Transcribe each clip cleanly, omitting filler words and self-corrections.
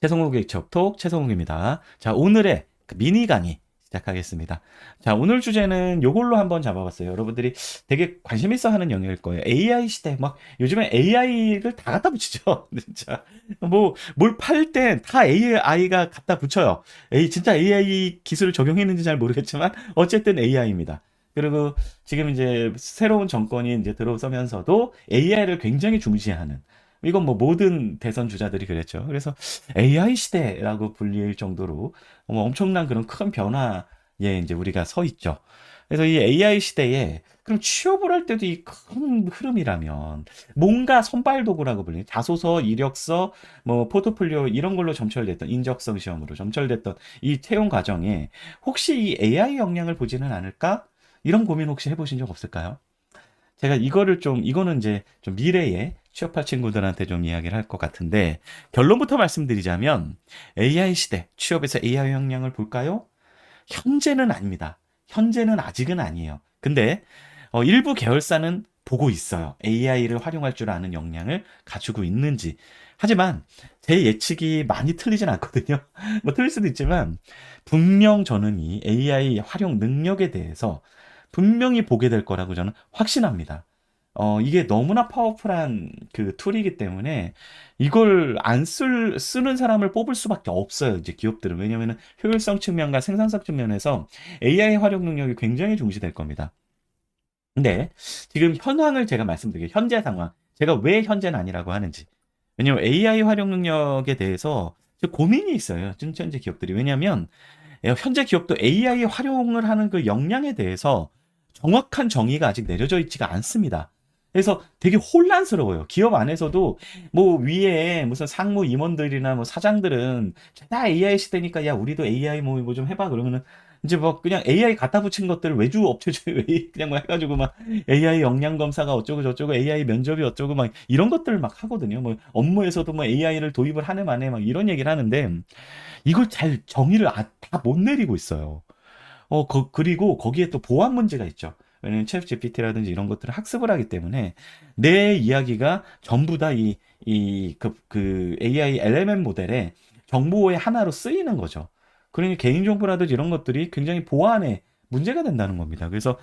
최성욱의 척톡 최성욱입니다. 자, 오늘의 그 미니 강의 시작하겠습니다. 자, 오늘 주제는 요걸로 한번 잡아봤어요. 여러분들이 되게 관심 있어 하는 영역일 거예요. AI 시대, 막 요즘에 AI를 다 갖다 붙이죠. 진짜. 뭐, 뭘 팔 땐 다 AI가 갖다 붙여요. 진짜 AI 기술을 적용했는지 잘 모르겠지만, 어쨌든 AI입니다. 그리고 지금 이제 새로운 정권이 이제 들어서면서도 AI를 굉장히 중시하는, 이건 뭐 모든 대선 주자들이 그랬죠. 그래서 AI 시대라고 불릴 정도로 엄청난 그런 큰 변화에 이제 우리가 서 있죠. 그래서 이 AI 시대에 그럼 취업을 할 때도 이 큰 흐름이라면 뭔가 선발 도구라고 불리는 자소서, 이력서, 뭐 포트폴리오 이런 걸로 점철됐던 인적성 시험으로 점철됐던 이 채용 과정에 혹시 이 AI 역량을 보지는 않을까? 이런 고민 혹시 해보신 적 없을까요? 제가 이거는 이제 좀 미래에 취업할 친구들한테 좀 이야기를 할 것 같은데, 결론부터 말씀드리자면, AI 시대, 취업에서 AI 역량을 볼까요? 현재는 아닙니다. 현재는 아직은 아니에요. 근데, 일부 계열사는 보고 있어요. AI를 활용할 줄 아는 역량을 가지고 있는지. 하지만, 제 예측이 많이 틀리진 않거든요. 뭐 틀릴 수도 있지만, 분명 저는 이 AI 활용 능력에 대해서 분명히 보게 될 거라고 저는 확신합니다. 이게 너무나 파워풀한 그 툴이기 때문에 이걸 쓰는 사람을 뽑을 수밖에 없어요. 이제 기업들은. 왜냐면은 효율성 측면과 생산성 측면에서 AI 활용 능력이 굉장히 중시될 겁니다. 근데 지금 현황을 제가 말씀드릴게요. 현재 상황. 제가 왜 현재는 아니라고 하는지. 왜냐면 AI 활용 능력에 대해서 고민이 있어요. 지금 현재 기업들이. 왜냐면 현재 기업도 AI 활용을 하는 그 역량에 대해서 정확한 정의가 아직 내려져 있지가 않습니다. 그래서 되게 혼란스러워요. 기업 안에서도 뭐 위에 무슨 상무 임원들이나 뭐 사장들은 다 AI 시대니까 야 우리도 AI 뭐 좀 해봐 그러면은 이제 뭐 그냥 AI 갖다 붙인 것들을 외주 업체주에 그냥 뭐 해가지고 막 AI 역량 검사가 어쩌고 저쩌고 AI 면접이 어쩌고 막 이런 것들을 막 하거든요. 뭐 업무에서도 뭐 AI를 도입을 하네 마네 막 이런 얘기를 하는데 이걸 잘 정의를 다 못 내리고 있어요. 그리고 거기에 또 보안 문제가 있죠. 왜냐면 챗 GPT라든지 이런 것들을 학습을 하기 때문에 내 이야기가 전부 다 그 AI LLM 모델의 정보의 하나로 쓰이는 거죠. 그러니 개인정보라든지 이런 것들이 굉장히 보안에 문제가 된다는 겁니다. 그래서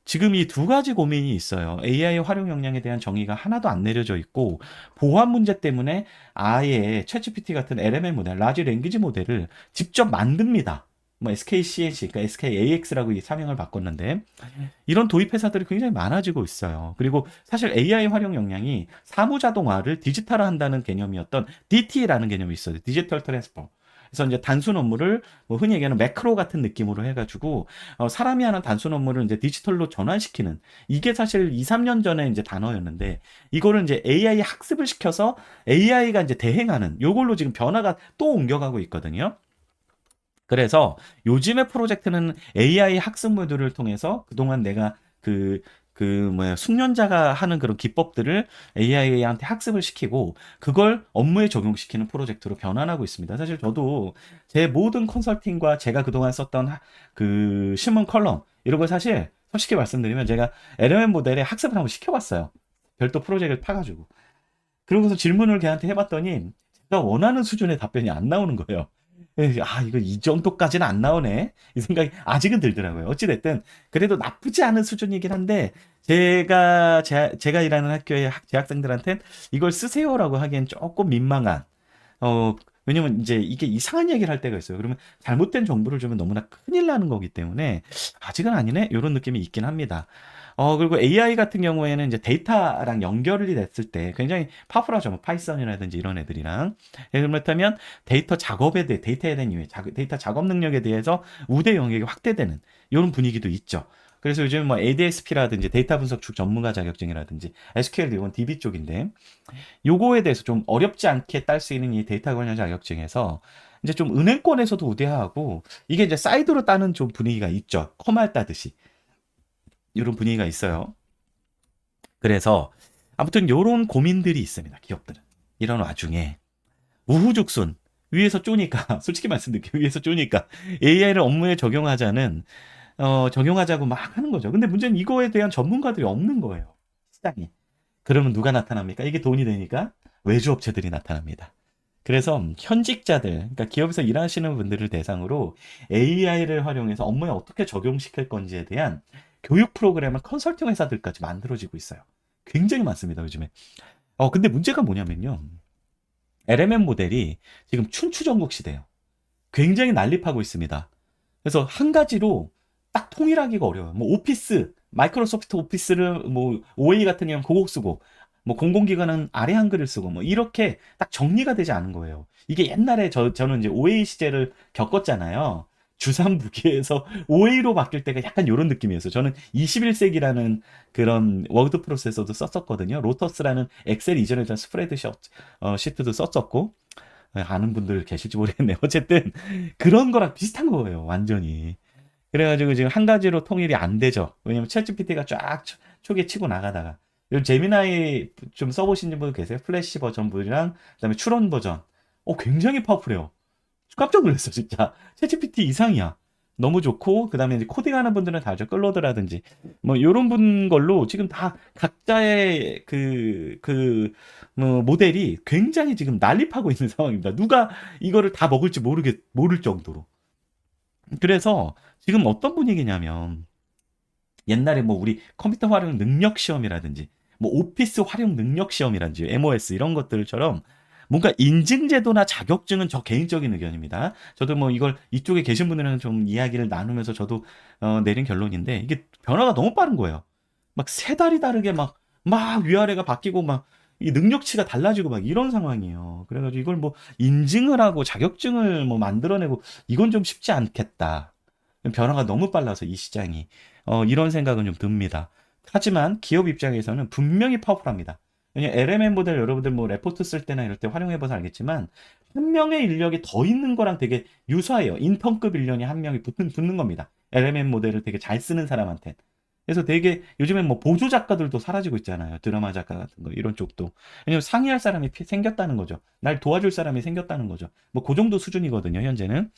지금 이 두 가지 고민이 있어요. AI 활용 역량에 대한 정의가 하나도 안 내려져 있고, 보안 문제 때문에 아예 챗GPT 같은 LMM 모델, 라지 랭귀지 모델을 직접 만듭니다. 뭐 SKCNC, 그러니까 SKAX라고 이 사명을 바꿨는데, 이런 도입 회사들이 굉장히 많아지고 있어요. 그리고 사실 AI 활용 역량이 사무 자동화를 디지털화한다는 개념이었던 DT라는 개념이 있어요. 디지털 트랜스포. 그래서 이제 단순 업무를 뭐 흔히 얘기하는 매크로 같은 느낌으로 해가지고 사람이 하는 단순 업무를 이제 디지털로 전환시키는 이게 사실 2, 3년 전에 이제 단어였는데 이거를 이제 AI 학습을 시켜서 AI가 이제 대행하는 요걸로 지금 변화가 또 옮겨가고 있거든요. 그래서 요즘의 프로젝트는 AI 학습 모듈을 통해서 그동안 내가 숙련자가 하는 그런 기법들을 AI한테 학습을 시키고 그걸 업무에 적용시키는 프로젝트로 변환하고 있습니다. 사실 저도 제 모든 컨설팅과 제가 그동안 썼던 그 신문 컬럼 이런 걸 사실 솔직히 말씀드리면 제가 LLM 모델에 학습을 한번 시켜봤어요. 별도 프로젝트를 파가지고. 그러고서 질문을 걔한테 해봤더니 제가 원하는 수준의 답변이 안 나오는 거예요. 이거 이 정도까지는 안 나오네. 이 생각이 아직은 들더라고요. 어찌됐든, 그래도 나쁘지 않은 수준이긴 한데, 제가 일하는 학교의 재학생들한텐 이걸 쓰세요라고 하기엔 조금 민망한, 왜냐면 이제 이게 이상한 얘기를 할 때가 있어요. 그러면 잘못된 정보를 주면 너무나 큰일 나는 거기 때문에, 아직은 아니네? 이런 느낌이 있긴 합니다. 그리고 AI 같은 경우에는 이제 데이터랑 연결이 됐을 때 굉장히 파워풀하죠. 뭐 파이썬이라든지 이런 애들이랑. 그렇다면 데이터에 대한 데이터 작업 능력에 대해서 우대 영역이 확대되는 이런 분위기도 있죠. 그래서 요즘 뭐 ADSP라든지 데이터 분석 전문가 자격증이라든지 SQL 이건 DB 쪽인데 요거에 대해서 좀 어렵지 않게 딸 수 있는 이 데이터 관련 자격증에서 이제 좀 은행권에서도 우대하고 이게 이제 사이드로 따는 좀 분위기가 있죠. 커말 따듯이. 이런 분위기가 있어요. 그래서 아무튼 이런 고민들이 있습니다. 기업들은. 이런 와중에 우후죽순 위에서 쪼니까 솔직히 말씀드릴게요. 위에서 쪼니까 AI를 업무에 적용하자고 막 하는 거죠. 근데 문제는 이거에 대한 전문가들이 없는 거예요. 시장에. 그러면 누가 나타납니까? 이게 돈이 되니까 외주 업체들이 나타납니다. 그래서 현직자들, 그러니까 기업에서 일하시는 분들을 대상으로 AI를 활용해서 업무에 어떻게 적용시킬 건지에 대한 교육 프로그램을 컨설팅 회사들까지 만들어지고 있어요. 굉장히 많습니다, 요즘에. 근데 문제가 뭐냐면요. LMM 모델이 지금 춘추전국 시대예요. 굉장히 난립하고 있습니다. 그래서 한 가지로 딱 통일하기가 어려워요. 뭐 오피스, 마이크로소프트 오피스를 뭐 OA 같은 경우는 고곡 쓰고 뭐 공공기관은 아래 한글을 쓰고 뭐 이렇게 딱 정리가 되지 않은 거예요. 이게 옛날에 저는 이제 OA 시제를 겪었잖아요. 주산부기에서 OA로 바뀔 때가 약간 이런 느낌이었어요. 저는 21세기라는 그런 워드 프로세서도 썼었거든요. 로터스라는 엑셀 이전에 스프레드 시트도 썼었고 아는 분들 계실지 모르겠네요. 어쨌든 그런 거랑 비슷한 거예요. 완전히. 그래가지고 지금 한 가지로 통일이 안 되죠. 왜냐면 챗GPT가 쫙 초기에 치고 나가다가 요즘 제미나이 좀 써보신 분 계세요? 플래시 버전이랑 그다음에 추론 버전. 굉장히 파워풀해요. 깜짝 놀랐어 진짜. 챗GPT 이상이야. 너무 좋고 그다음에 이제 코딩하는 분들은 다 알죠. 클로드라든지 뭐 요런 분 걸로 지금 다 각자의 뭐 모델이 굉장히 지금 난립하고 있는 상황입니다. 누가 이거를 다 먹을지 모를 정도로. 그래서 지금 어떤 분위기냐면 옛날에 뭐 우리 컴퓨터 활용 능력 시험이라든지 뭐 오피스 활용 능력 시험이라든지 MOS 이런 것들처럼 뭔가 인증제도나 자격증은 저 개인적인 의견입니다. 저도 뭐 이걸 이쪽에 계신 분들이랑 좀 이야기를 나누면서 저도 내린 결론인데 이게 변화가 너무 빠른 거예요. 막 세 달이 다르게 막 위아래가 바뀌고 막 이 능력치가 달라지고 막 이런 상황이에요. 그래가지고 이걸 뭐 인증을 하고 자격증을 뭐 만들어내고 이건 좀 쉽지 않겠다. 변화가 너무 빨라서 이 시장이 이런 생각은 좀 듭니다. 하지만 기업 입장에서는 분명히 파워풀합니다. 왜냐면 LMM 모델 여러분들 뭐 레포트 쓸 때나 이럴 때 활용해봐서 알겠지만 한 명의 인력이 더 있는 거랑 되게 유사해요. 인턴급 인력이 한 명이 붙는 겁니다. LMM 모델을 되게 잘 쓰는 사람한테. 그래서 되게 요즘엔 뭐 보조 작가들도 사라지고 있잖아요. 드라마 작가 같은 거 이런 쪽도. 왜냐면 상의할 사람이 생겼다는 거죠. 날 도와줄 사람이 생겼다는 거죠. 뭐 그 정도 수준이거든요, 현재는.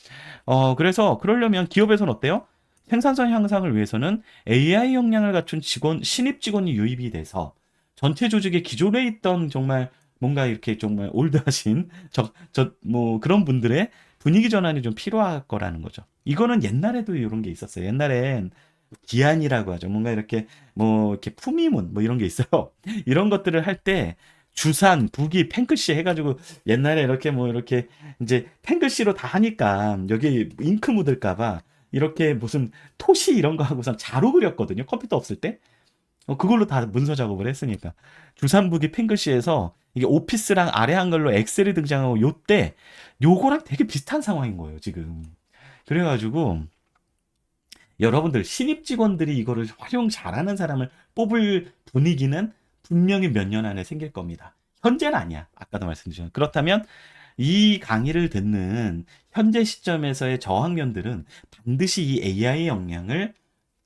그래서 그러려면 기업에서는 어때요? 생산성 향상을 위해서는 AI 역량을 갖춘 신입 직원이 유입이 돼서 전체 조직에 기존에 있던 정말 뭔가 이렇게 정말 올드하신 뭐 그런 분들의 분위기 전환이 좀 필요할 거라는 거죠. 이거는 옛날에도 이런 게 있었어요. 옛날엔 기한이라고 하죠. 뭔가 이렇게 뭐 이렇게 품위문 뭐 이런 게 있어요. 이런 것들을 할 때 주산, 부기, 펜글씨 해가지고 옛날에 이렇게 뭐 이렇게 이제 펜글씨로 다 하니까 여기 잉크 묻을까봐 이렇게 무슨 토시 이런 거 하고선 자로 그렸거든요. 컴퓨터 없을 때. 그걸로 다 문서 작업을 했으니까. 주산부기 펜글씨에서 이게 오피스랑 아래 한글로 엑셀이 등장하고 요때 요거랑 되게 비슷한 상황인 거예요, 지금. 그래가지고 여러분들 신입 직원들이 이거를 활용 잘하는 사람을 뽑을 분위기는 분명히 몇 년 안에 생길 겁니다. 현재는 아니야. 아까도 말씀드렸죠. 그렇다면 이 강의를 듣는 현재 시점에서의 저학년들은 반드시 이 AI 역량을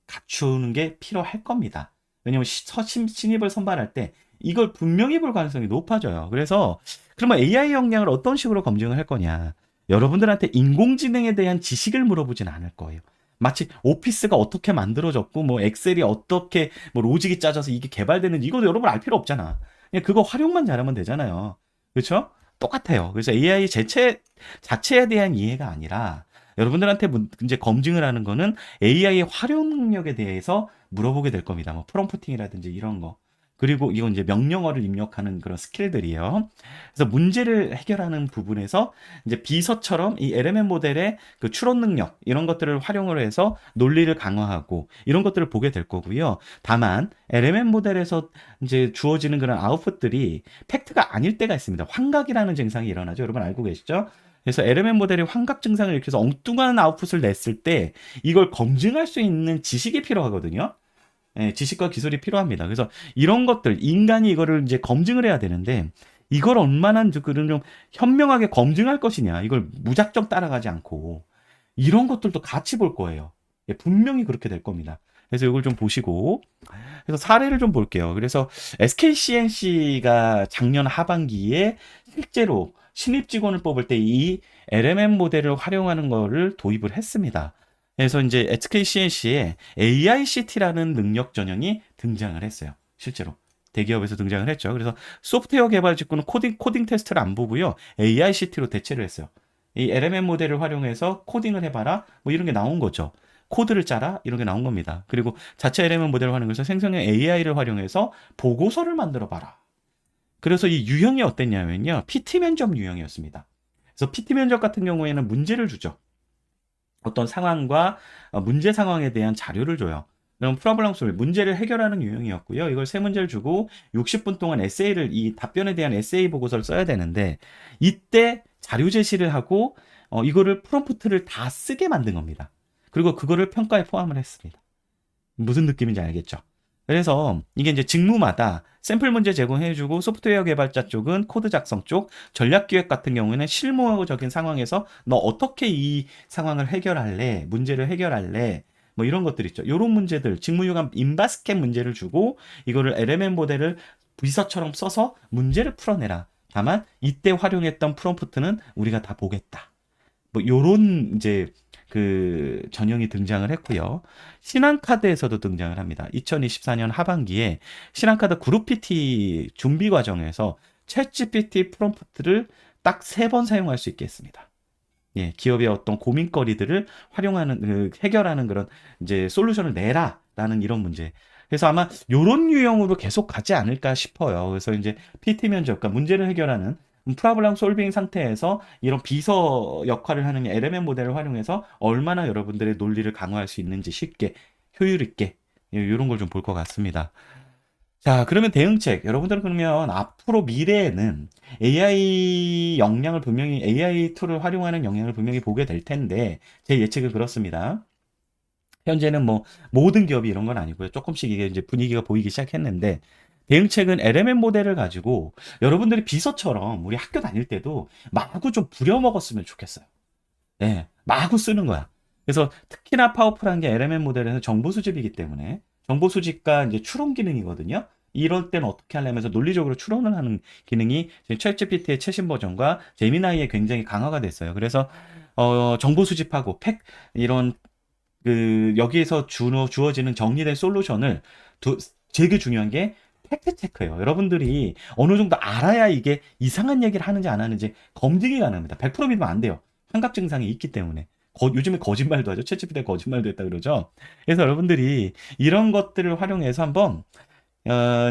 갖추는 게 필요할 겁니다. 왜냐면 신입을 선발할 때 이걸 분명히 볼 가능성이 높아져요. 그래서 그러면 AI 역량을 어떤 식으로 검증을 할 거냐? 여러분들한테 인공지능에 대한 지식을 물어보진 않을 거예요. 마치 오피스가 어떻게 만들어졌고 뭐 엑셀이 어떻게 뭐 로직이 짜져서 이게 개발되는지 이거 여러분 알 필요 없잖아. 그냥 그거 활용만 잘하면 되잖아요. 그렇죠? 똑같아요. 그래서 AI 자체에 대한 이해가 아니라 여러분들한테 이제 검증을 하는 거는 AI 활용 능력에 대해서 물어보게 될 겁니다. 뭐 프롬프팅이라든지 이런 거. 그리고 이건 이제 명령어를 입력하는 그런 스킬들이에요. 그래서 문제를 해결하는 부분에서 이제 비서처럼 이 LMM 모델의 그 추론 능력 이런 것들을 활용을 해서 논리를 강화하고 이런 것들을 보게 될 거고요. 다만 LMM 모델에서 이제 주어지는 그런 아웃풋들이 팩트가 아닐 때가 있습니다. 환각이라는 증상이 일어나죠. 여러분 알고 계시죠? 그래서 LMM 모델이 환각 증상을 일으켜서 엉뚱한 아웃풋을 냈을 때 이걸 검증할 수 있는 지식이 필요하거든요. 예, 지식과 기술이 필요합니다. 그래서 이런 것들 인간이 이거를 이제 검증을 해야 되는데 이걸 얼마나 그런 좀 현명하게 검증할 것이냐 이걸 무작정 따라가지 않고 이런 것들도 같이 볼 거예요. 예, 분명히 그렇게 될 겁니다. 그래서 이걸 좀 보시고 그래서 사례를 좀 볼게요. 그래서 SK CNC가 작년 하반기에 실제로 신입 직원을 뽑을 때 이 LMM 모델을 활용하는 거를 도입을 했습니다. 그래서 이제 SK CNC에 AICT라는 능력 전형이 등장을 했어요. 실제로. 대기업에서 등장을 했죠. 그래서 소프트웨어 개발 직구는 코딩 테스트를 안 보고요. AICT로 대체를 했어요. 이 LMM 모델을 활용해서 코딩을 해봐라. 뭐 이런 게 나온 거죠. 코드를 짜라. 이런 게 나온 겁니다. 그리고 자체 LMM 모델을 활용해서 생성형 AI를 활용해서 보고서를 만들어 봐라. 그래서 이 유형이 어땠냐면요. PT 면접 유형이었습니다. 그래서 PT 면접 같은 경우에는 문제를 주죠. 어떤 상황과 문제 상황에 대한 자료를 줘요. 그럼 프로블럼 솔 문제를 해결하는 유형이었고요. 이걸 세 문제를 주고 60분 동안 에세이를 이 답변에 대한 에세이 보고서를 써야 되는데 이때 자료 제시를 하고 이거를 프롬프트를 다 쓰게 만든 겁니다. 그리고 그거를 평가에 포함을 했습니다. 무슨 느낌인지 알겠죠? 그래서 이게 이제 직무마다 샘플 문제 제공해주고 소프트웨어 개발자 쪽은 코드 작성 쪽, 전략 기획 같은 경우에는 실무적인 상황에서 너 어떻게 이 상황을 해결할래? 문제를 해결할래? 뭐 이런 것들 있죠. 이런 문제들, 직무유감 인바스켓 문제를 주고 이거를 LMM 모델을 비서처럼 써서 문제를 풀어내라. 다만 이때 활용했던 프롬프트는 우리가 다 보겠다. 뭐 요런 이제 그 전형이 등장을 했고요. 신한카드에서도 등장을 합니다. 2024년 하반기에 신한카드 그룹 PT 준비 과정에서 챗GPT 프롬프트를 딱 3번 사용할 수 있게 했습니다. 예, 기업의 어떤 고민거리들을 활용하는 해결하는 그런 이제 솔루션을 내라라는 이런 문제. 그래서 아마 요런 유형으로 계속 가지 않을까 싶어요. 그래서 이제 PT 면접과 문제를 해결하는 프로블럼 솔빙 상태에서 이런 비서 역할을 하는 LMM 모델을 활용해서 얼마나 여러분들의 논리를 강화할 수 있는지 쉽게 효율 있게 이런 걸 좀 볼 것 같습니다. 자, 그러면 대응책. 여러분들은 그러면 앞으로 미래에는 AI 역량을 분명히 AI 툴을 활용하는 역량을 분명히 보게 될 텐데 제 예측은 그렇습니다. 현재는 뭐 모든 기업이 이런 건 아니고요. 조금씩 이게 이제 분위기가 보이기 시작했는데 대응책은 LMM 모델을 가지고 여러분들이 비서처럼 우리 학교 다닐 때도 마구 좀 부려먹었으면 좋겠어요. 예, 마구 쓰는 거야. 그래서 특히나 파워풀한 게 LMM 모델에서 정보 수집이기 때문에 정보 수집과 이제 추론 기능이거든요. 이럴 때는 어떻게 하려면서 논리적으로 추론을 하는 기능이 챗GPT의 최신 버전과 제미나이에 굉장히 강화가 됐어요. 그래서 정보 수집하고 이런 그 여기에서 주어지는 정리된 솔루션을 되게 중요한 게 팩트 체크예요. 여러분들이 어느 정도 알아야 이게 이상한 얘기를 하는지 안 하는지 검증이 가능합니다. 100% 믿으면 안 돼요. 환각 증상이 있기 때문에. 요즘에 거짓말도 하죠. 채찌피티 거짓말도 했다 그러죠. 그래서 여러분들이 이런 것들을 활용해서 한번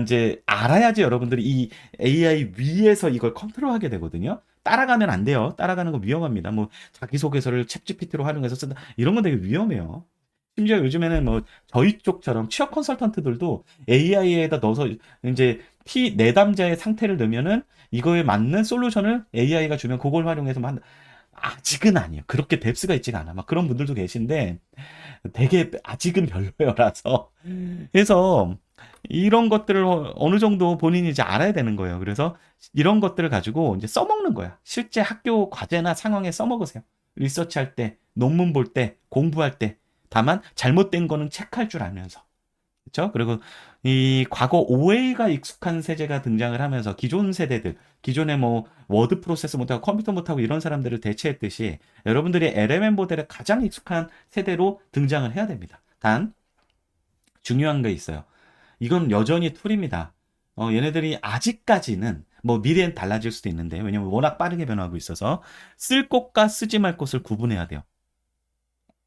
이제 알아야지 여러분들이 이 AI 위에서 이걸 컨트롤하게 되거든요. 따라가면 안 돼요. 따라가는 거 위험합니다. 뭐 자기소개서를 챗GPT로 활용해서 쓴다. 이런 건 되게 위험해요. 심지어 요즘에는 뭐 저희 쪽처럼 취업 컨설턴트들도 AI에다 넣어서 이제 내담자의 상태를 넣으면은 이거에 맞는 솔루션을 AI가 주면 그걸 활용해서 아직은 아니에요. 그렇게 뎁스가 있지가 않아. 막 그런 분들도 계신데 되게 아직은 별로여라서 그래서 이런 것들을 어느 정도 본인이 이제 알아야 되는 거예요. 그래서 이런 것들을 가지고 이제 써먹는 거야. 실제 학교 과제나 상황에 써먹으세요. 리서치할 때, 논문 볼 때, 공부할 때. 다만 잘못된 거는 체크할 줄 알면서. 그렇죠? 그리고 이 과거 OA가 익숙한 세대가 등장을 하면서 기존 세대들, 기존에 뭐 워드 프로세스 못하고 컴퓨터 못하고 이런 사람들을 대체했듯이 여러분들이 LMM 모델에 가장 익숙한 세대로 등장을 해야 됩니다. 단 중요한 게 있어요. 이건 여전히 툴입니다. 얘네들이 아직까지는 뭐 미래엔 달라질 수도 있는데 왜냐면 워낙 빠르게 변화하고 있어서 쓸 곳과 쓰지 말 곳을 구분해야 돼요.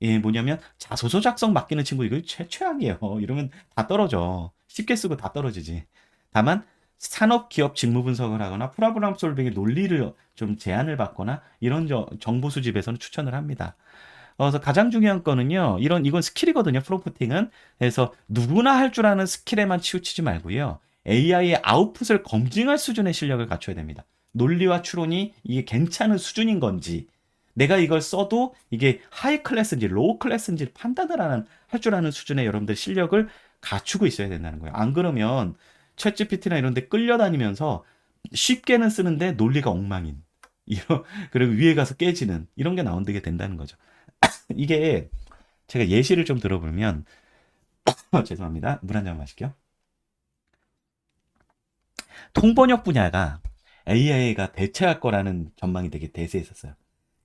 예, 뭐냐면 자소서 작성 맡기는 친구 이거 최악이에요. 이러면 다 떨어져. 쉽게 쓰고 다 떨어지지. 다만 산업 기업 직무 분석을 하거나 프로블럼 솔빙의 논리를 좀 제안을 받거나 이런 정보 수집에서는 추천을 합니다. 그래서 가장 중요한 거는요. 이건 스킬이거든요. 프롬프팅은. 그래서 누구나 할 줄 아는 스킬에만 치우치지 말고요. AI의 아웃풋을 검증할 수준의 실력을 갖춰야 됩니다. 논리와 추론이 이게 괜찮은 수준인 건지 내가 이걸 써도 이게 하이 클래스인지 로우 클래스인지 판단을 할 줄 아는 수준의 여러분들 실력을 갖추고 있어야 된다는 거예요. 안 그러면 챗GPT나 이런 데 끌려다니면서 쉽게는 쓰는데 논리가 엉망인. 그리고 위에 가서 깨지는 이런 게 나온다게 된다는 거죠. 이게 제가 예시를 좀 들어보면 죄송합니다. 물 한 잔 마실게요. 통번역 분야가 AI가 대체할 거라는 전망이 되게 대세했었어요.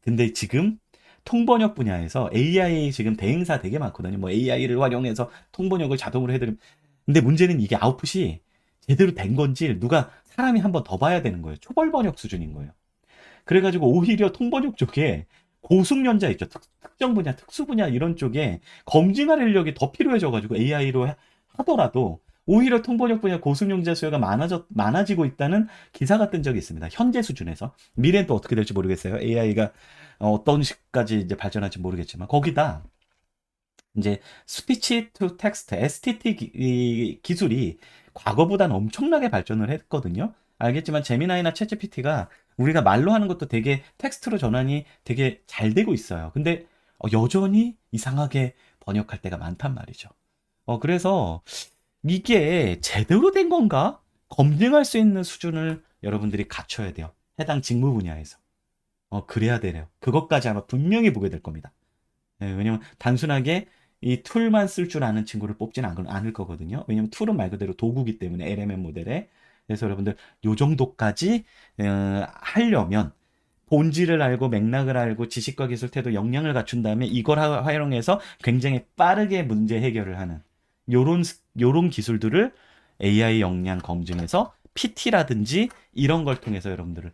근데 지금 통번역 분야에서 AI 지금 대행사 되게 많거든요. 뭐 AI를 활용해서 통번역을 자동으로 해드림. 근데 문제는 이게 아웃풋이 제대로 된 건지 누가 사람이 한 번 더 봐야 되는 거예요. 초벌 번역 수준인 거예요. 그래가지고 오히려 통번역 쪽에 고숙련자 있죠. 특정 분야, 특수 분야 이런 쪽에 검증할 인력이 더 필요해져가지고 AI로 하더라도 오히려 통번역 분야 고숙련자 수요가 많아지고 있다는 기사가 뜬 적이 있습니다. 현재 수준에서. 미래는 또 어떻게 될지 모르겠어요. AI가 어떤 식까지 이제 발전할지 모르겠지만 거기다 이제 스피치 투 텍스트 STT 기술이 과거보다는 엄청나게 발전을 했거든요. 알겠지만 제미나이나 챗GPT가 우리가 말로 하는 것도 되게 텍스트로 전환이 되게 잘 되고 있어요. 근데 여전히 이상하게 번역할 때가 많단 말이죠. 그래서 이게 제대로 된 건가? 검증할 수 있는 수준을 여러분들이 갖춰야 돼요. 해당 직무 분야에서. 그래야 돼요. 그것까지 아마 분명히 보게 될 겁니다. 네, 왜냐면 단순하게 이 툴만 쓸 줄 아는 친구를 뽑지는 않을 거거든요. 왜냐면 툴은 말 그대로 도구기 때문에 LMM 모델에. 그래서 여러분들 요 정도까지 하려면 본질을 알고 맥락을 알고 지식과 기술 태도 역량을 갖춘 다음에 이걸 활용해서 굉장히 빠르게 문제 해결을 하는 요런 기술들을 AI 역량 검증해서 PT라든지 이런 걸 통해서 여러분들을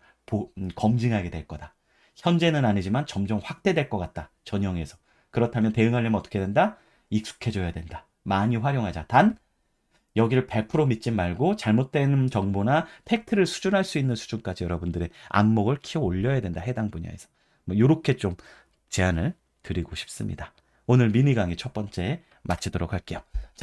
검증하게 될 거다. 현재는 아니지만 점점 확대될 것 같다. 전형에서. 그렇다면 대응하려면 어떻게 된다? 익숙해져야 된다. 많이 활용하자. 단 여기를 100% 믿지 말고 잘못된 정보나 팩트를 수준할 수 있는 수준까지 여러분들의 안목을 키워 올려야 된다. 해당 분야에서. 뭐 이렇게 좀 제안을 드리고 싶습니다. 오늘 미니 강의 첫 번째 마치도록 할게요.